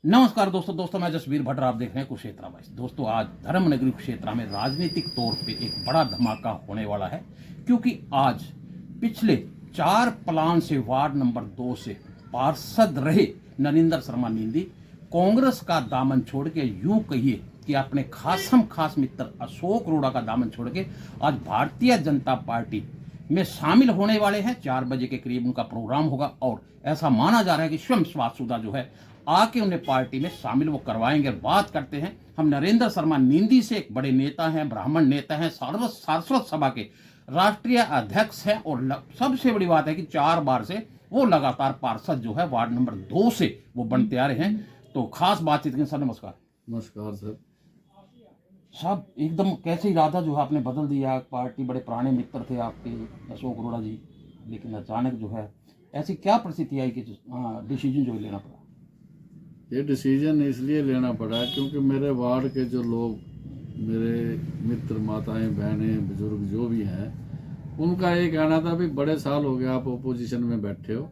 नमस्कार दोस्तों मैं जसवीर भट्ट, आप देख रहे हैं कुरुक्षेत्र वॉइस। दोस्तों आज धर्मनगरी कुरुक्षेत्र में राजनीतिक तौर पे एक बड़ा धमाका होने वाला है, क्योंकि आज पिछले 4 प्लान से वार्ड नंबर 2 से पार्षद रहे नरेंद्र शर्मा नींदी कांग्रेस का दामन छोड़ के, यूं कहिए कि अपने खास मित्र अशोक रोड़ा का दामन छोड़ के आज भारतीय जनता पार्टी में शामिल होने वाले हैं। 4 बजे के करीब उनका प्रोग्राम होगा और ऐसा माना जा रहा है कि स्वयं शादीशुदा जो है आके उन्हें पार्टी में शामिल वो करवाएंगे। बात करते हैं हम नरेंद्र शर्मा नींदी से, एक बड़े नेता हैं, ब्राह्मण नेता हैं, सारस्वत सभा के राष्ट्रीय अध्यक्ष हैं और सबसे बड़ी बात है कि 4 बार से वो लगातार पार्षद जो है वार्ड नंबर 2 से वो बनते आ रहे हैं। तो खास बातचीत करें। सर नमस्कार। नमस्कार सर। साहब एकदम कैसे इरादा जो है आपने बदल दिया? पार्टी बड़े पुराने मित्र थे आपके अशोक अरोड़ा जी, लेकिन अचानक जो है ऐसी क्या परिस्थिति आई कि डिसीजन जो लेना पड़ा? ये डिसीजन इसलिए लेना पड़ा क्योंकि मेरे वार्ड के जो लोग, मेरे मित्र, माताएं, बहनें, बुजुर्ग जो भी हैं, उनका ये कहना था भी बड़े साल हो गए आप ओपोजिशन में बैठे हो,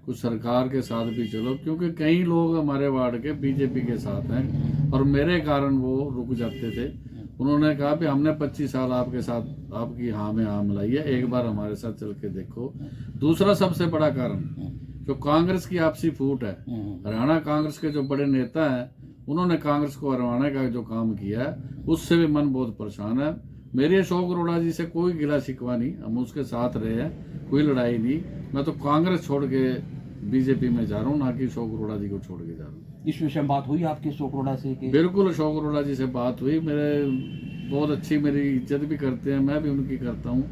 कुछ सरकार के साथ भी चलो, क्योंकि कई लोग हमारे वार्ड के बीजेपी के साथ हैं और मेरे कारण वो रुक जाते थे। उन्होंने कहा भी हमने 25 साल आपके साथ, आपकी हाँ में हाँ मिलाई है, एक बार हमारे साथ चल के देखो। दूसरा सबसे बड़ा कारण जो कांग्रेस की आपसी फूट है, हरियाणा कांग्रेस के जो बड़े नेता हैं उन्होंने कांग्रेस को हरवाने का जो काम किया है उससे भी मन बहुत परेशान है। मेरे अशोक अरोड़ा जी से कोई गिला शिकवा नहीं, हम उसके साथ रहे हैं, कोई लड़ाई नहीं। मैं तो कांग्रेस छोड़ के बीजेपी में जा रहा हूँ, ना कि अशोक अरोड़ा जी को छोड़ के जा रहा हूँ। इस विषय में बात हुई आपकी अशोक अरोड़ा से? बिल्कुल, अशोक अरोड़ा जी से बात हुई। मेरे बहुत अच्छी, मेरी इज्जत भी करते हैं, मैं भी उनकी करता हूँ।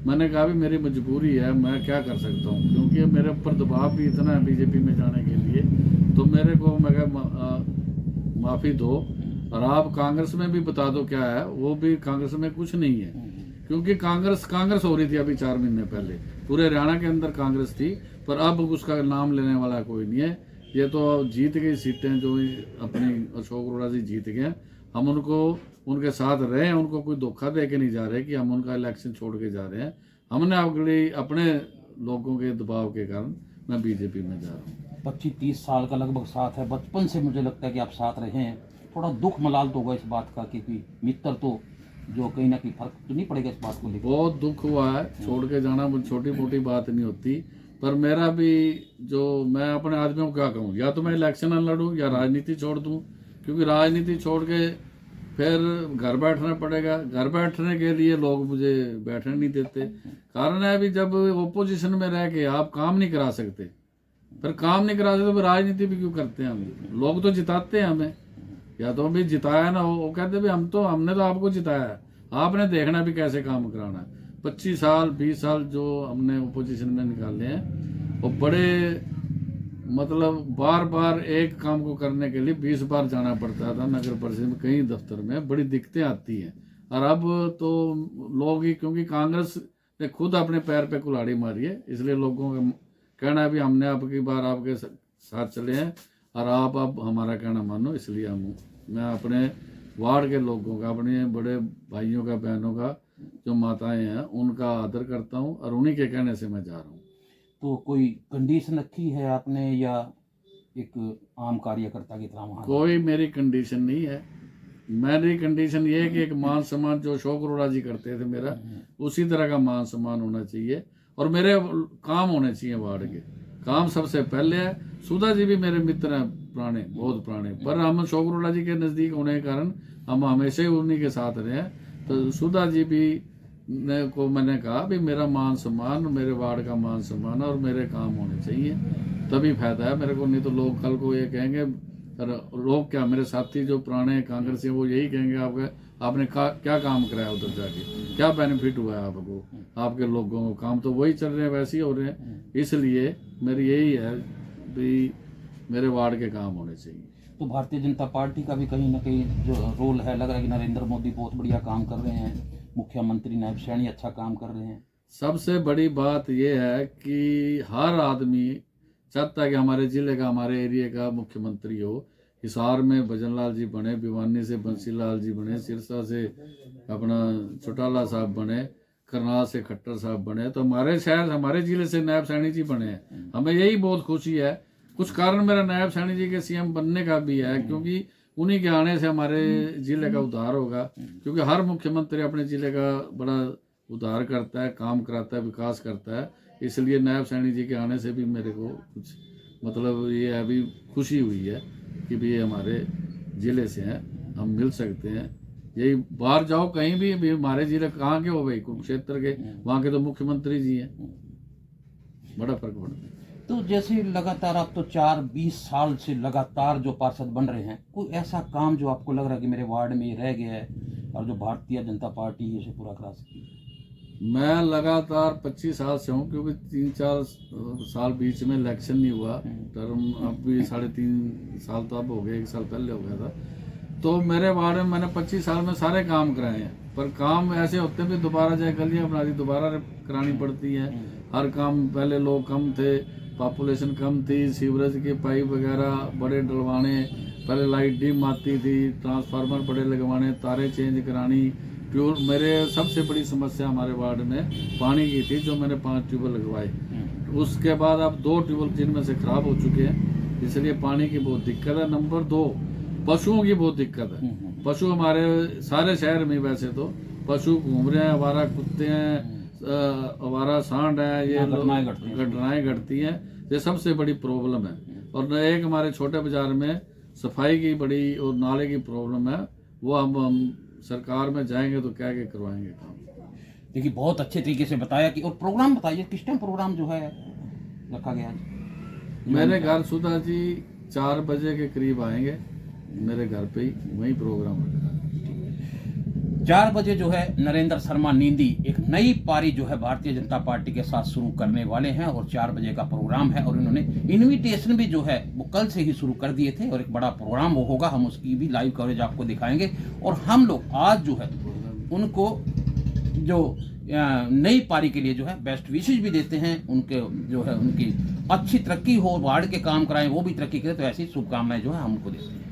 मैंने कहा भी मेरी मजबूरी है, मैं क्या कर सकता हूँ, क्योंकि मेरे ऊपर दबाव भी इतना है बीजेपी में जाने के लिए, तो मेरे को मैं माफ़ी दो और आप कांग्रेस में भी बता दो क्या है। वो भी कांग्रेस में कुछ नहीं है, क्योंकि कांग्रेस हो रही थी अभी 4 महीने पहले, पूरे हरियाणा के अंदर कांग्रेस थी, पर अब उसका नाम लेने वाला कोई नहीं है। ये तो जीत गई सीटें जो अपनी अशोक अरोड़ा जी जीत गए। हम उनको उनके साथ रहे हैं, उनको कोई धोखा दे के नहीं जा रहे कि हम उनका इलेक्शन छोड़ के जा रहे हैं। हमने अपने लोगों के दबाव के कारण मैं बीजेपी में जा रहा हूँ। 25-30 साल का लगभग साथ है, बचपन से मुझे लगता है कि आप साथ रहे हैं। थोड़ा दुख मलाल तो होगा इस बात का, क्योंकि मित्र तो जो कहीं ना कहीं फर्क तो नहीं पड़ेगा इस बात को लेकर? बहुत दुख हुआ है, छोड़ के जाना छोटी मोटी बात नहीं होती, पर मेरा भी जो, मैं अपने आदमियों को क्या कहूँ, या तो मैं इलेक्शन न लड़ूँ या राजनीति छोड़ दूँ, क्योंकि राजनीति छोड़ के फिर घर बैठना पड़ेगा। घर बैठने के लिए लोग मुझे बैठने नहीं देते। कारण है अभी जब ओपोजिशन में रह के आप काम नहीं करा सकते, फिर काम नहीं करा सकते तो राजनीति भी क्यों करते हैं हम? लोग तो जिताते हैं हमें, या तो अभी जिताया ना, वो कहते भी हमने तो आपको जिताया है, आपने देखना भी कैसे काम कराना है। 25 साल 20 साल जो हमने ओपोजिशन में निकाले हैं, वो बड़े मतलब बार बार एक काम को करने के लिए 20 बार जाना पड़ता था नगर परिषद में, कई दफ्तर में बड़ी दिक्कतें आती हैं। और अब तो लोग ही, क्योंकि कांग्रेस ने खुद अपने पैर पे कुल्हाड़ी मारी है, इसलिए लोगों का कहना है भी हमने आपकी बार आपके साथ चले हैं और आप अब हमारा कहना मानो, इसलिए मैं अपने वार्ड के लोगों का, अपने बड़े भाइयों का, बहनों का, जो माताएं हैं उनका आदर करता हूं और उन्हीं के कहने से मैं जा रहा हूं। तो कोई कंडीशन रखी है आपने या एक आम कार्यकर्ता की तरह वहाँ? कोई मेरी कंडीशन नहीं है। मेरी कंडीशन ये है कि एक मान सम्मान जो अशोक अरोड़ा जी करते थे मेरा, उसी तरह का मान सम्मान होना चाहिए और मेरे काम होने चाहिए। वार्ड के काम सबसे पहले है। सुधा जी भी मेरे मित्र हैं, पुराने, बहुत पुराने, पर हम अशोक अरोड़ा जी के नज़दीक होने के कारण हम हमेशा ही उन्हीं के साथ रहे हैं। तो सुधा जी भी को मैंने कहा भी मेरा मान सम्मान, मेरे वार्ड का मान सम्मान और मेरे काम होने चाहिए, तभी फायदा है मेरे को। नहीं तो लोग कल को ये कहेंगे, लोग क्या, मेरे साथी जो पुराने कांग्रेसी हैं वो यही कहेंगे आपने क्या काम कराया उधर जाके, क्या बेनिफिट हुआ है आपको, आपके लोगों को? काम तो वही चल रहे हैं, वैसे ही हो रहे हैं। इसलिए मेरी यही है भी मेरे वार्ड के काम होने चाहिए। तो भारतीय जनता पार्टी का भी कहीं ना कहीं जो रोल है, लग रहा है कि नरेंद्र मोदी बहुत बढ़िया काम कर रहे हैं, मुख्यमंत्री नायब सैनी अच्छा काम कर रहे हैं। सबसे बड़ी बात यह है कि हर आदमी चाहता है कि हमारे जिले का, हमारे एरिया का मुख्यमंत्री हो। हिसार में भजनलाल जी बने, भिवानी से बंसीलाल जी बने, सिरसा से अपना चौटाला साहब बने, करनाल से खट्टर साहब बने, तो हमारे शहर, हमारे जिले से नायब सैनी जी बने हैं। हमें यही बहुत खुशी है कुछ कारण मेरा नायब सैनी जी के सीएम बनने का भी है, क्योंकि उन्हीं के आने से हमारे जिले का उद्धार होगा। क्योंकि हर मुख्यमंत्री अपने जिले का बड़ा उद्धार करता है, काम कराता है, विकास करता है। इसलिए नायब सैनी जी के आने से भी मेरे को कुछ मतलब ये अभी खुशी हुई है कि भी ये हमारे जिले से हैं, हम मिल सकते हैं। यही बाहर जाओ कहीं भी हमारे जिले कहाँ के हो भाई, कुरुक्षेत्र के, वहाँ के तो मुख्यमंत्री जी हैं, बड़ा फर्क पड़ता है। तो जैसे लगातार आप तो 4-20 साल से लगातार जो पार्षद बन रहे हैं, कोई ऐसा काम जो आपको लग रहा है कि मेरे वार्ड में ये रह गया है और जो भारतीय जनता पार्टी इसे पूरा करा सकती है? मैं लगातार 25 साल से हूँ, क्योंकि 3-4 साल बीच में इलेक्शन नहीं हुआ, टर्म अब भी 3.5 साल तो अब हो गए, 1 साल पहले हो गया था। तो मेरे वार्ड में मैंने 25 साल में सारे काम कराए हैं, पर काम ऐसे होते हैं भी दोबारा चाहे गलियाँ बना दी दोबारा करानी पड़ती हैं। हर काम, पहले लोग कम थे, पॉपुलेशन कम थी, सीवरेज के पाइप वगैरह बड़े डलवाने, पहले लाइट डिम आती थी, ट्रांसफार्मर बड़े लगवाने, तारे चेंज करानी, ट्यूब। मेरे सबसे बड़ी समस्या हमारे वार्ड में पानी की थी, जो मैंने 5 ट्यूबवेल लगवाए। उसके बाद अब 2 ट्यूबवेल जिनमें से खराब हो चुके हैं, इसलिए पानी की बहुत दिक्कत है। नंबर 2, पशुओं की बहुत दिक्कत है। पशु हमारे सारे शहर में वैसे तो पशु घूम रहे हैं, आवारा कुत्ते हैं, आवारा सांड है, ये घटनाएं घटती हैं, ये सबसे बड़ी प्रॉब्लम है। और एक हमारे छोटे बाजार में सफाई की बड़ी और नाले की प्रॉब्लम है, वो हम सरकार में जाएंगे तो क्या क्या करवाएंगे काम। देखिए बहुत अच्छे तरीके से बताया कि, और प्रोग्राम बताइए किस टाइम प्रोग्राम जो है रखा गया है? मेरे घर सुधा जी 4 बजे के करीब आएंगे, मेरे घर पे ही वही प्रोग्राम होगा। 4 बजे जो है नरेंद्र शर्मा नींदी एक नई पारी जो है भारतीय जनता पार्टी के साथ शुरू करने वाले हैं, और 4 बजे का प्रोग्राम है, और इन्होंने इनविटेशन भी जो है वो कल से ही शुरू कर दिए थे, और एक बड़ा प्रोग्राम वो होगा, हम उसकी भी लाइव कवरेज आपको दिखाएंगे। और हम लोग आज जो है उनको जो नई पारी के लिए जो है बेस्ट विशेष भी देते हैं, उनके जो है उनकी अच्छी तरक्की हो, वार्ड के काम कराएं, वो भी तरक्की करें, तो ऐसी शुभकामनाएं जो है हम उनको देते हैं।